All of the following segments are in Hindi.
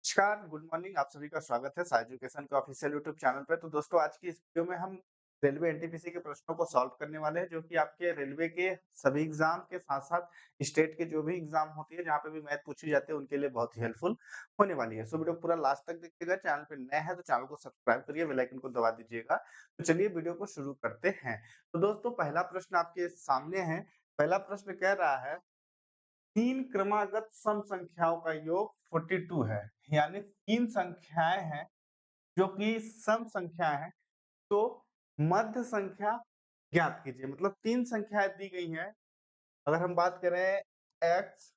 नमस्कार, गुड मॉर्निंग। आप सभी का स्वागत है साई एजुकेशन के ऑफिशियल यूट्यूब चैनल पे। तो दोस्तों, आज की इस वीडियो में हम रेलवे एनटीपीसी के प्रश्नों को सॉल्व करने वाले हैं, जो कि आपके रेलवे के सभी एग्जाम के साथ-साथ स्टेट के जो भी एग्जाम होती है, जहाँ पे भी मैथ पूछी जाती है, उनके लिए बहुत ही हेल्पफुल होने वाली है। सो वीडियो पूरा लास्ट तक देखिएगा। चैनल पे नए हैं तो चैनल को सब्सक्राइब करिए, बेल आइकन को दबा दीजिएगा। तो चलिए वीडियो को शुरू करते हैं। तो दोस्तों, पहला प्रश्न आपके सामने है। पहला प्रश्न कह रहा है 3 क्रमागत सम संख्याओं का योग 42 है। यानी 3 संख्याएँ हैं जो कि सम संख्याएँ हैं, तो मध्य संख्या ज्ञात कीजिए। मतलब 3 संख्याएँ दी गई हैं। अगर हम बात करें x,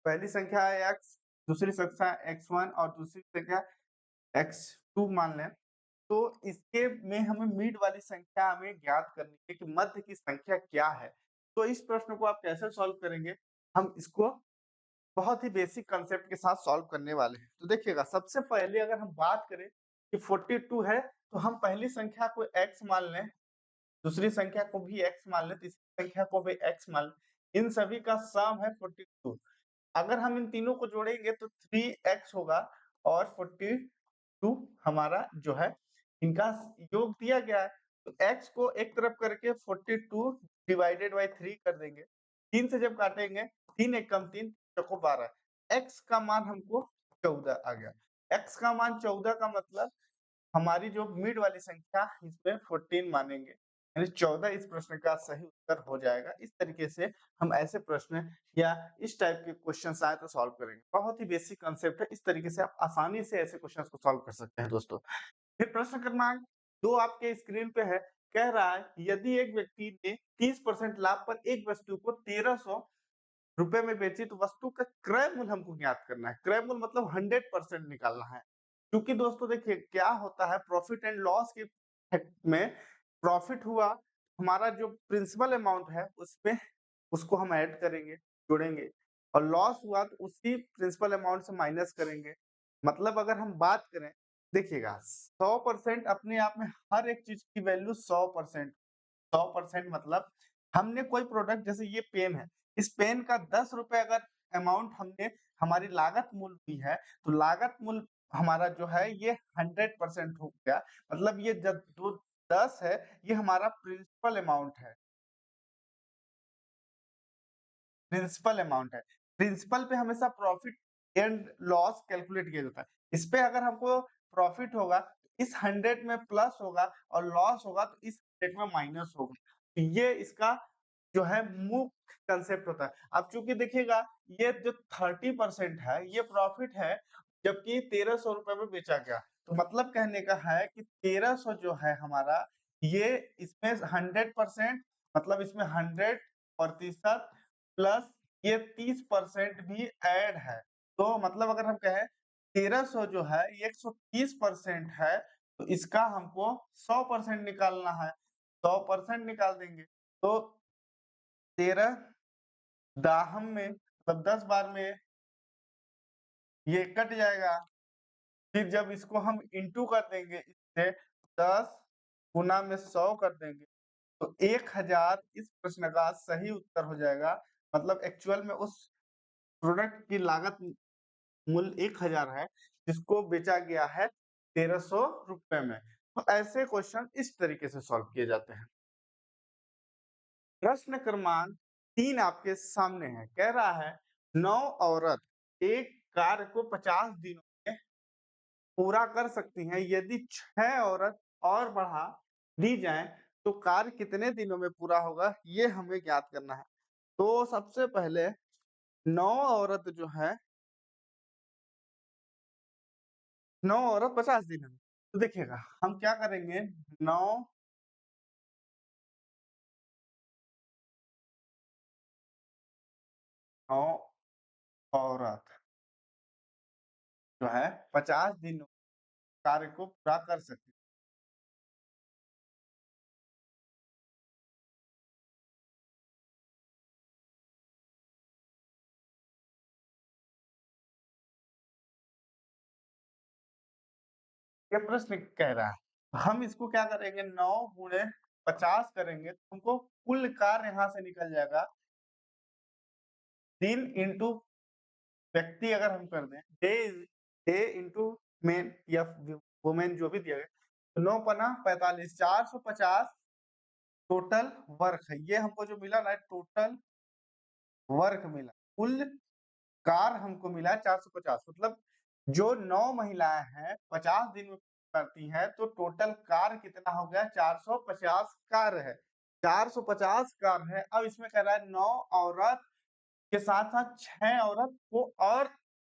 पहली संख्या है x, दूसरी संख्या x1 और दूसरी संख्या x2 मान लें। तो इसके में हमें मिड वाली संख्या हमें ज्ञात करनी है कि मध्य की संख्या क्या है। तो इस प्रश्न को आप कैसे सॉल्व करेंगे? हम इसको बहुत ही बेसिक कांसेप्ट के साथ सॉल्व करने वाले हैं। तो देखिएगा, सबसे पहले अगर हम बात करें कि 42 है, तो हम पहली संख्या को x मान लें, दूसरी संख्या को भी x मान लें, तीसरी संख्या को भी x मान लें। इन सभी का सम है 42। अगर हम इन तीनों को जोड़ेंगे तो 3x होगा और 42 हमारा जो है इनका योग दिया गया है। तो x को एक तरफ करके 42 डिवाइडेड बाय 3 कर देंगे। 3 से जब काटेंगे, 3 एक कम 3 चौको 12। x का मान हमको 14 आ गया। x का मान 14 का मतलब हमारी जो मिड वाली संख्या इसमें 14 मानेंगे, यानी 14 इस प्रश्न का सही उत्तर हो जाएगा। इस तरीके से हम ऐसे प्रश्न या इस टाइप के क्वेश्चंस आए तो सॉल्व करेंगे। बहुत ही बेसिक कांसेप्ट है। इस तरीके से आप आसानी से ऐसे क्वेश्चंस को सॉल्व कर सकते हैं दोस्तों। फिर प्रश्न क्रमांक 2 आपके स्क्रीन पे है। कह रहा है यदि एक व्यक्ति ने 30% लाभ पर एक वस्तु को 1300 रुपए में बेची, तो वस्तु का क्रय मूल्य हमको ज्ञात करना है। क्रय मूल्य मतलब 100% निकालना है। क्योंकि दोस्तों देखिए क्या होता है, प्रॉफिट एंड लॉस के में प्रॉफिट हुआ, हमारा जो प्रिंसिपल अमाउंट है उसमें उसको हम ऐड करेंगे, जोड़ेंगे, और लॉस हुआ तो उसी प्रिंसिपल अमाउंट से माइनस करेंगे। मतलब अगर हम बात करें, देखिएगा 100% अपने आप में हर एक चीज की वैल्यू 100%। 100% मतलब हमने कोई प्रोडक्ट, जैसे ये पेन है, इस पेन का 10 रुपए अगर अमाउंट हमने हमारी लागत मूल्य हुई है, तो लागत मूल्य हमारा जो है ये 100% हो गया। मतलब ये जब जो 10 है, ये हमारा प्रिंसिपल अमाउंट है। प्रिंसिपल अमाउंट है। प्रिंसिपल पे हमेशा प्रॉफिट एंड लॉस कैलकुलेट किया जाता है। इस पे अगर हमको प्रॉफिट होगा, तो इस 100 में प्लस होगा, और लॉस होगा तो इस 100 में माइनस होगा। तो ये इसका जो है मुख्य कांसेप्ट होता है। अब चूँकि देखिएगा, ये जो 30% है, ये प्रॉफिट है, जबकि 1300 रुपए में बेचा गया। तो मतलब कहने का है कि 1300 जो है हमारा, ये इसमें 100% मतलब इसमें 100% प्लस ये 30% भी ऐड है। तो मतलब अगर हम कहें 1300 जो है ये 130% है, तो इसका हमको 100% निकालना है। 100% निकाल देंगे तो 13 दाहम में मतलब 10 बार में ये कट जाएगा। फिर जब इसको हम इंटू कर देंगे इससे, 10 गुना में 100 कर देंगे, तो 1000 इस प्रश्न का सही उत्तर हो जाएगा। मतलब एक्चुअल में उस प्रोडक्ट की लागत मूल्य 1000 है, जिसको बेचा गया है 1300 रुपए में। तो ऐसे क्वेश्चन इस तरीके से सॉल्व किए जाते हैं। प्रश्न क्रमांक 3 आपके सामने है। कह रहा है 9 औरत एक कार्य को 50 दिनों में पूरा कर सकती हैं। यदि 6 औरत और बढ़ा दी जाएँ, तो कार्य कितने दिनों में पूरा होगा? ये हमें ज्ञात करना है। तो सबसे पहले 9 औरत जो है, 9 औरत 50 दिन में। तो देखिएगा, हम क्या करेंगे, 9 9 औरत जो है 50 दिन कार्य को पूरा कर सकती है। ये प्रश्न कह रहा है। हम इसको क्या करेंगे, 9 गुणे 50 करेंगे तो हमको कुल कार्य यहाँ से निकल जाएगा। 3 इंटू व्यक्ति अगर हम कर दें, डे इंटू मेन या वुमेन जो भी दिया गया, तो 9 पन्ना 45, 450 टोटल वर्क है। ये हमको जो मिला ना टोटल वर्क मिला। कुल कार हमको मिला है 450, मतलब जो 9 महिलाएं हैं 50 दिन में करती हैं, तो टोटल कार कितना हो गया? 450 कार है। 450 कार है। अब इसमें कह रहा है 9 औरत के साथ-साथ 6 औरत को और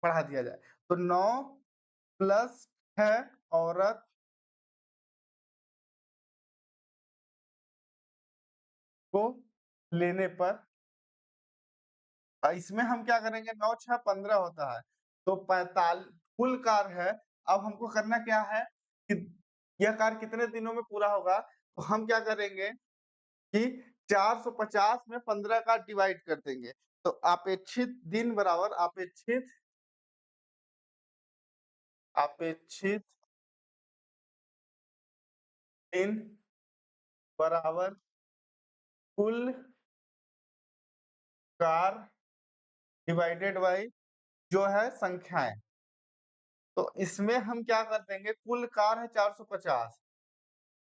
बढ़ा दिया जाए। तो 9 प्लस 6 औरत को लेने पर इसमें हम क्या करेंगे? 9 6 15 होता है, तो 45 कुल कार है। अब हमको करना क्या है कि यह कार कितने दिनों में पूरा होगा? तो हम क्या करेंगे कि 450 में 15 का डिवाइड कर देंगे। तो अपेक्षित दिन बराबर अपेक्षित दिन बराबर कुल कार डिवाइडेड बाई जो है संख्याएँ। तो इसमें हम क्या कर देंगे? कुल कार है 450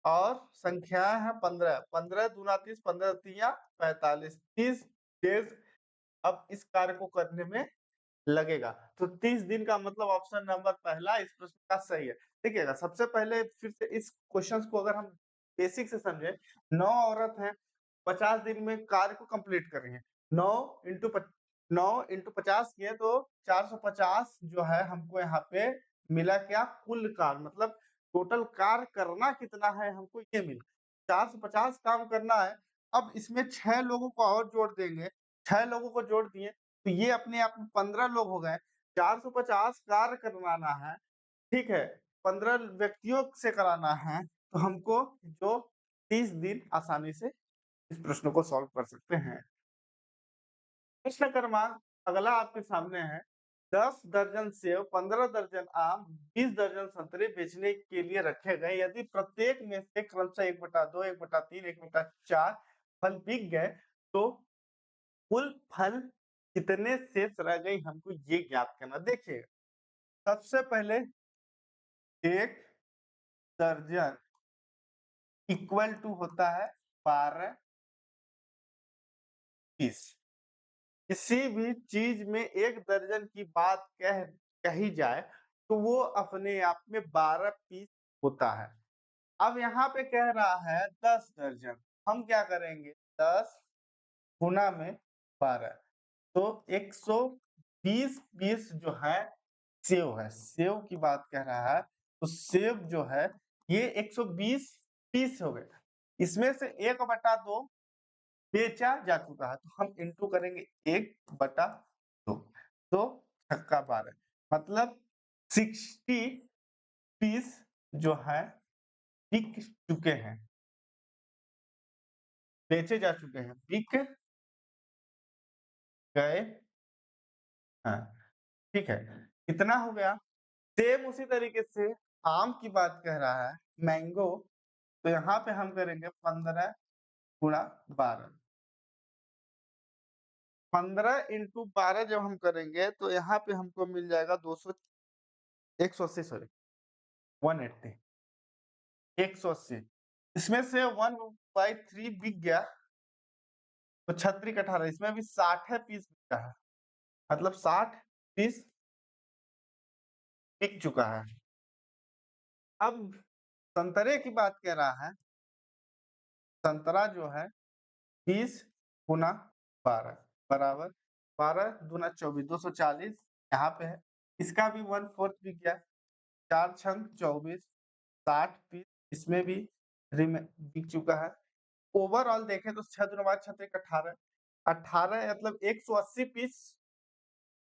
और संख्याएँ हैं 15, 15 दूना 30, 15 तिया 45, 30 डेज़ अब इस कार्य को करने में लगेगा। तो 30 दिन का मतलब ऑप्शन नंबर पहला इस प्रश्न का सही है। देखिएगा, सबसे पहले फिर से इस क्वेश्चन को अगर हम बेसिक से समझें, 9 औरत हैं, 50 दिन में कार्य को कंप्लीट करेंगे। 9 इंटू 50 किए तो 450 जो है हमको यहाँ पे मिला क्या? कुल कार, मतलब टोटल कार करना कितना है हमको ये मिला। 450 काम करना है। अब इसमें 6 लोगों को और जोड़ देंगे। 6 लोगों को जोड़ दिए तो ये अपने आप में 15 लोग हो गए। 450 कार्य करवाना है, ठीक है? 15 व्यक्तियों से कराना है, तो हमको जो 30 दिन आसानी से इस प्रश्न को सॉल्व कर सकते हैं। प्रश्न क्रमांक अगला आपके सामने है। 10 दर्जन सेब, 15 दर्जन आम, 20 दर्जन संतरे बेचने के लिए रखे गए। यदि प्रत्येक में से क्रमशः 1/2, 1/3, 1/4 फल बिक गए, तो कुल फल कितने शेष रह गई? हमको ये ज्ञात करना। देखिए, सबसे पहले 1 दर्जन इक्वल टू होता है 12 पीस। किसी भी चीज में 1 दर्जन की बात कही जाए तो वो अपने आप में 12 पीस होता है। अब यहाँ पे कह रहा है 10 दर्जन, हम क्या करेंगे? 10 गुना में 12, तो 120 पीस जो है सेव है। सेव की बात कह रहा है, तो सेव जो है ये 120 पीस हो गए। इसमें से 1/2 बेचा जा चुका है, तो हम इंटू करेंगे 1/2, तो छक्का 12, मतलब 60 पीस जो है बिक चुके हैं, बेचे जा चुके हैं, बिक गए हैं। ठीक है, कितना हो गया? सेम उसी तरीके से आम की बात कह रहा है, मैंगो, तो यहाँ पे हम करेंगे 15 गुणा 12। 15 इंटू 12 जब हम करेंगे तो यहाँ पे हमको मिल जाएगा 180, सॉरी 180, 180। इसमें से 1/3 बिक गया, तो 36 18, इसमें भी 60 पीस बिका है, मतलब 60 पीस बिक चुका है। अब संतरे की बात कह रहा है, संतरा जो है 30 गुना 12 बराबर 12 दूना 24, 240 यहाँ पे है। इसका भी 1/4 बिक गया, 4 छंग 24, 60 पीस इसमें भी बिक चुका है। ओवरऑल देखें तो 6 दूना 12 6 तिक 18, 18 मतलब 180 पीस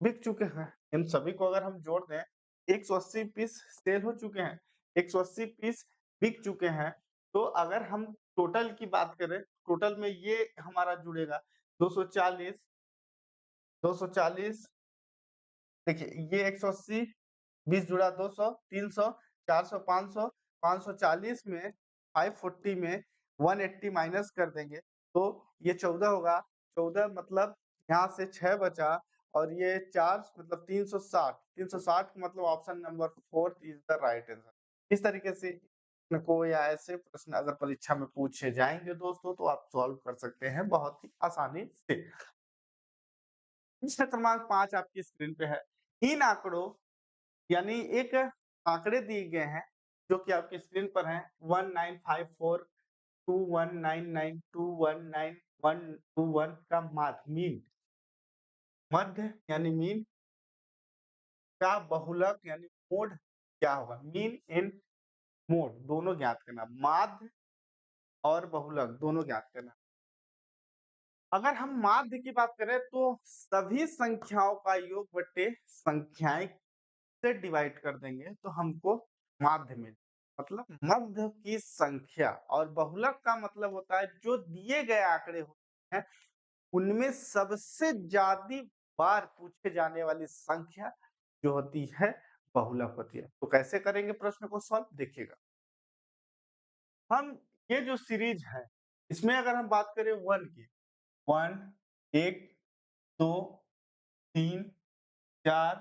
बिक चुके हैं। इन सभी को अगर हम जोड़ दें, 180 पीस सेल हो चुके हैं, 180 पीस बिक चुके हैं। तो अगर हम टोटल की बात करें, टोटल में ये हमारा जुड़ेगा 240, 240, देखिए ये 180, 20 जुड़ा 200, 300, 400, 500, 540 में 540 में 180 माइनस कर देंगे, तो ये 14 होगा। 14 मतलब यहाँ से 6 बचा और ये 4 मतलब 360, 360 मतलब option number 4 is the right answer. इस तरीके से प्रश्न को या ऐसे प्रश्न अगर परीक्षा में पूछे जाएँगे दोस्तों, तो आप सॉल्व कर सकते हैं बहुत ही आसानी से। प्रश्न क्रमांक 5 आपकी स्क्रीन पे है। इन आंकड़ों यानी एक आंकड़े दिए गए हैं, जो कि आपकी स्क्रीन पर हैं 1954, 2199, 219, 121 का मीन मध्य यानी मीन का बहुलक यानी मोड क्या होगा? मीन एंड मोड दोनों ज्ञात करना, माध्य और बहुलक दोनों ज्ञात करना। अगर हम माध्य की बात करें तो सभी संख्याओं का योग बट्टे संख्याएं से डिवाइड कर देंगे तो हमको माध्य मिले, मतलब मध्य की संख्या। और बहुलक का मतलब होता है जो दिए गए आंकड़े होते हैं उनमें सबसे ज्यादा बार पूछे जाने वाली संख्या जो होती है बहुलक होती है। तो कैसे करेंगे प्रश्न को सॉल्व देखिएगा। हम ये जो सीरीज है इसमें अगर हम बात करें 1 की, 1 1 2 3 4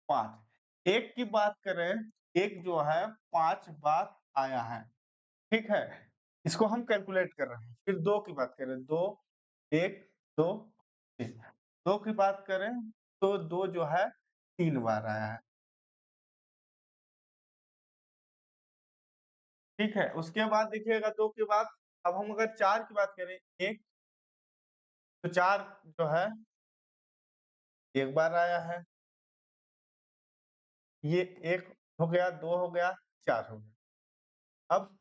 5, एक की बात करें, एक जो है 5 बार आया है, ठीक है? इसको हम कैलकुलेट कर रहे हैं। फिर 2 की बात करें, 2 1 2 3, 2 की बात करें तो 2 जो है 3 बार आया है, ठीक है? उसके बाद देखिएगा 2 के बाद अब हम अगर 4 की बात करें, 1 तो 4 जो है 1 बार आया है, ये 1 हो गया, 2 हो गया, 4 हो गया। अब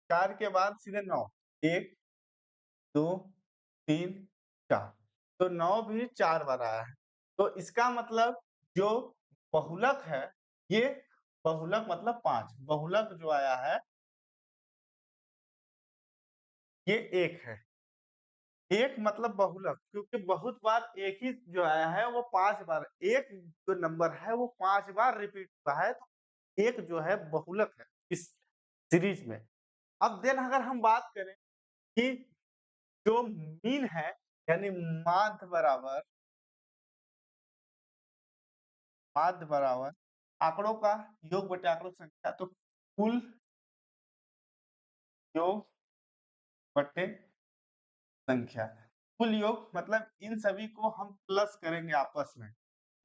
4 के बाद सीधे 9, 1 2 3 4, तो 9 भी 4 बार आया है। तो इसका मतलब जो बहुलक है, ये बहुलक मतलब 5, बहुलक जो आया है ये 1 है। 1 मतलब बहुलक, क्योंकि बहुत बार एक ही जो आया है वो 5 बार, एक जो नंबर है वो 5 बार रिपीट हुआ है, तो 1 जो है बहुलक है इस सीरीज में। अब देन अगर हम बात करें कि जो मीन है यानी माध्य बराबर आंकड़ों का योग बटे आंकड़ों की संख्या, तो कुल योग बटे संख्या। कुल योग मतलब इन सभी को हम प्लस करेंगे आपस में।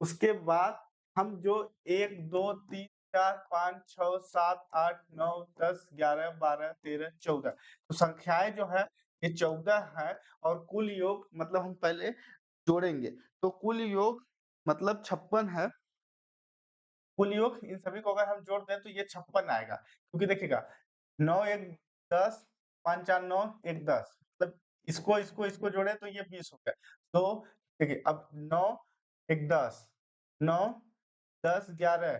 उसके बाद हम जो 1 2 3 4 5 6 7 8 9 10 11 12 13 14, तो संख्याएं जो है ये 14 है। और कुल योग मतलब हम पहले जोड़ेंगे, तो कुल योग मतलब 56 है। कुल योग इन सभी को अगर हम जोड़ दें तो ये 56 आएगा, क्योंकि देखिएगा 9 1 10, 5 4 9 1 10, मतलब इसको जोड़े तो ये 20 हो गया। तो देखिए अब 9 1 10, 9 10 11,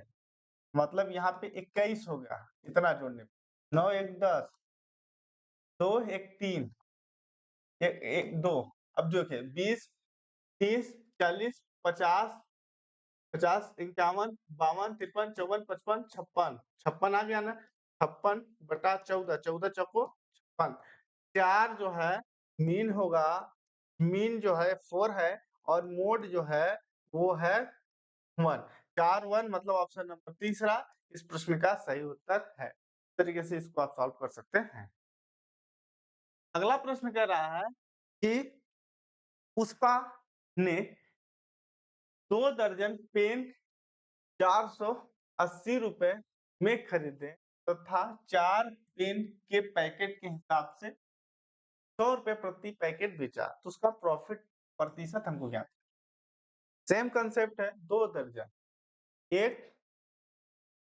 मतलब यहाँ पे 21 हो गया इतना जोड़ने पे। 9 1 10, 2 1 3, 1 1 2, अब जो देखिए 20 30 40 50 50 51 52 53 54 55 56, 56 आ गया ना? 56 बटा 14, 14 चौको 56, 4 जो है मीन होगा, मीन जो है 4 है और मोड जो है वो है 1, 4 1 मतलब ऑप्शन नंबर तीसरा इस प्रश्न का सही उत्तर है। इस तरीके से इसको आप सॉल्व कर सकते हैं। अगला प्रश्न कह रहा है कि पुष्पा ने 2 दर्जन पेन 480 रुपए में खरीदे तथा 4 पेन के पैकेट के हिसाब से 100 रुपए प्रति पैकेट बेचा, तो उसका प्रॉफिट प्रतिशत हमको ज्ञात। सेम कंसेप्ट है, 2 दर्जन, 1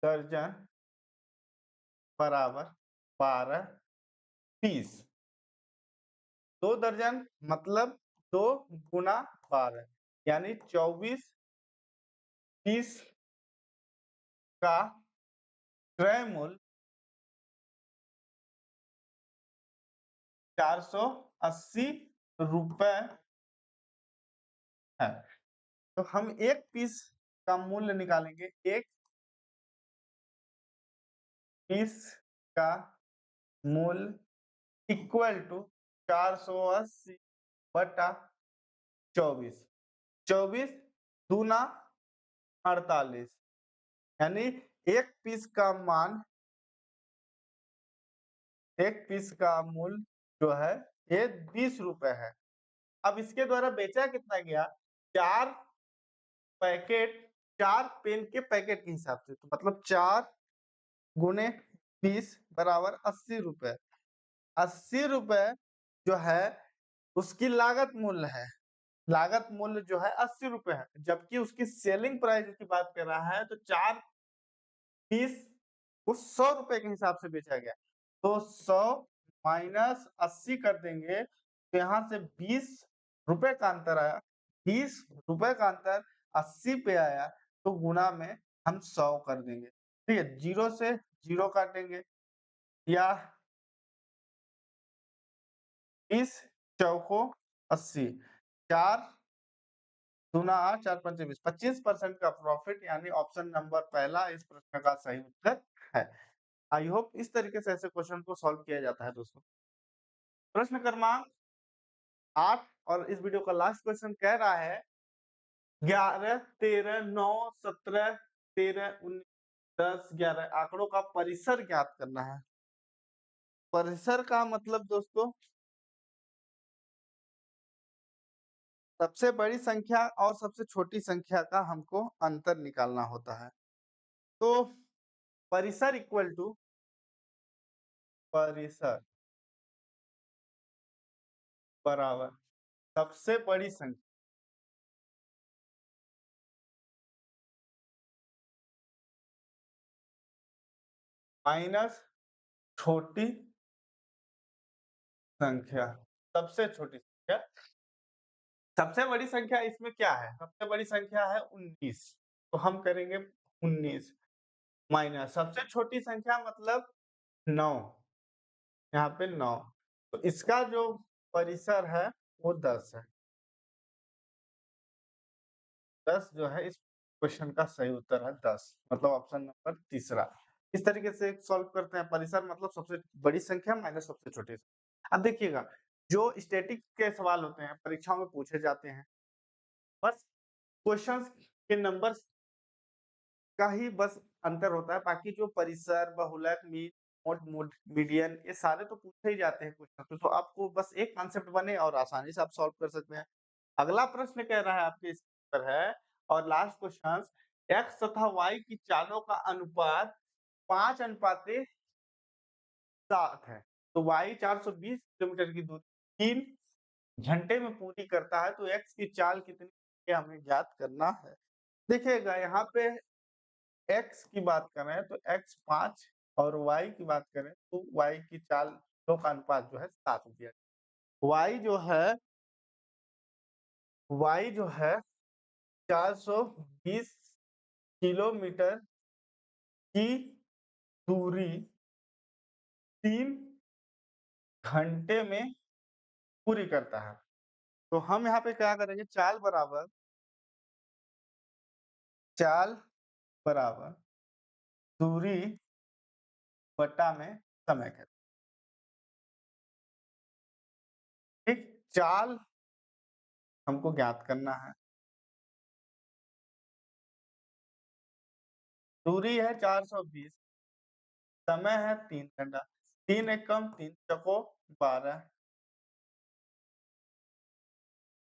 दर्जन बराबर 12 पीस, 2 दर्जन मतलब 2 गुना 12 यानी 24 पीस का क्रय मूल्य 480 रुपए है। तो हम 1 पीस का मूल्य निकालेंगे, 1 पीस का मूल्य इक्वल टू 480 बटा 24, 24 दूना 48, यानी एक पीस का मान, एक पीस का मूल्य जो है ये 20 रुपए है। अब इसके द्वारा बेचा कितना गया? 4 पैकेट, 4 पेन के पैकेट के हिसाब से, तो मतलब 4 गुने 20 बराबर 80 रुपए। 80 रुपए जो है उसकी लागत मूल्य है। लागत मूल्य जो है 80 रुपए है, जबकि उसकी सेलिंग प्राइस की बात कर रहा है तो 4 पीस वो 100 रुपए के हिसाब से बेचा गया। तो 100 माइनस 80 कर देंगे तो यहाँ से 20 रुपए का अंतर आया। 20 रुपए का अंतर 80 पे आया तो गुणा में हम 100 कर देंगे। ठीक है, 0 से 0 काटेंगे या 20 चौको 80, 4 दूना 8, 4 पंचे 20, 25% का प्रॉफिट, यानी ऑप्शन नंबर पहला इस प्रश्न का सही उत्तर है। आई होप इस तरीके से ऐसे क्वेश्चन को सॉल्व किया जाता है दोस्तों। प्रश्न क्रमांक 8 और इस वीडियो का लास्ट क्वेश्चन कह रहा है 11, 13, 9, 17, 13, 19, 10, 11 आंकड़ों का परिसर ज्ञात करना है। परिसर का मतलब दोस्तों सबसे बड़ी संख्या और सबसे छोटी संख्या का हमको अंतर निकालना होता है। तो परिसर इक्वल टू परिसर बराबर सबसे बड़ी संख्या माइनस छोटी संख्या। सबसे छोटी संख्या, सबसे बड़ी संख्या इसमें क्या है? सबसे बड़ी संख्या है 19, तो हम करेंगे 19 माइनस सबसे छोटी संख्या मतलब 9, यहाँ पे 9, तो इसका जो परिसर है वो 10 है। 10 जो है इस क्वेश्चन का सही उत्तर है 10, मतलब ऑप्शन नंबर तीसरा। इस तरीके से सॉल्व करते हैं। परिसर मतलब सबसे बड़ी संख्या माइनस सबसे छोटी। अब देखिएगा, जो स्टैटिक के सवाल होते हैं परीक्षाओं में पूछे जाते हैं, बस क्वेश्चंस के नंबर का ही बस अंतर होता है, बाकी जो परिसर, बहुलक, मीन, मोड, मीडियन ये सारे तो पूछे ही जाते हैं क्वेश्चन, तो आपको बस एक कॉन्सेप्ट बने और आसानी से आप सॉल्व कर सकते हैं। अगला प्रश्न कह रहा है आपके इस पर है और लास्ट क्वेश्चन, x तथा y की चालों का अनुपात 5 अनुपाते 7 है। तो y 420 किलोमीटर की दूरी 3 घंटे में पूरी करता है, तो x की चाल कितनी है हमें ज्ञात करना है। देखिएगा यहाँ पे x की बात करें तो x 5 और y की बात करें तो y की चाल का अनुपात जो है 7 दिया। y जो है 420 किलोमीटर की दूरी 3 घंटे में पूरी करता है। तो हम यहाँ पे क्या करेंगे, चाल बराबर दूरी बटा में समय कर, ठीक। चाल हमको ज्ञात करना है, दूरी है 420, समय है 3 घंटा, 3 एकम 3 चको 12,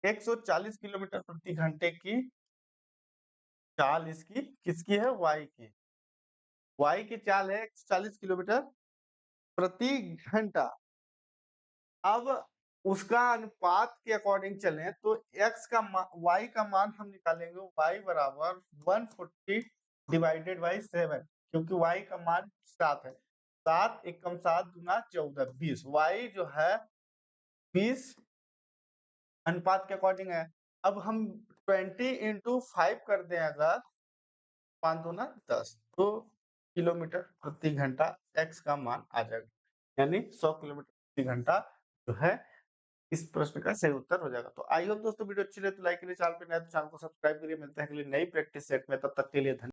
140 किलोमीटर प्रति घंटे की चाल इसकी किसकी है? y की। y की चाल है 140 किलोमीटर प्रति घंटा। अब उसका अनुपात के अकॉर्डिंग चलें तो y का मान हम निकालेंगे, y बराबर 140 डिवाइडेड बाई 7, क्योंकि y का मान 7 है। 7 एकम 7 दूना 14, 20। y जो है 20 अनुपात के अकॉर्डिंग है। अब हम 20 इंटू 5 कर दें अगर, 5 दूना 10, तो किलोमीटर प्रति घंटा x का मान आ जाएगा, यानी 100 किलोमीटर प्रति घंटा जो है इस प्रश्न का सही उत्तर हो जाएगा। तो आई होप दोस्तों वीडियो अच्छी लगे तो लाइक करिए, चैनल पे नए तो चैनल को सब्सक्राइब करिए। मिलते हैं अगली नई प्रैक्टिस सेट में, तब तक के लिए धन्यवाद।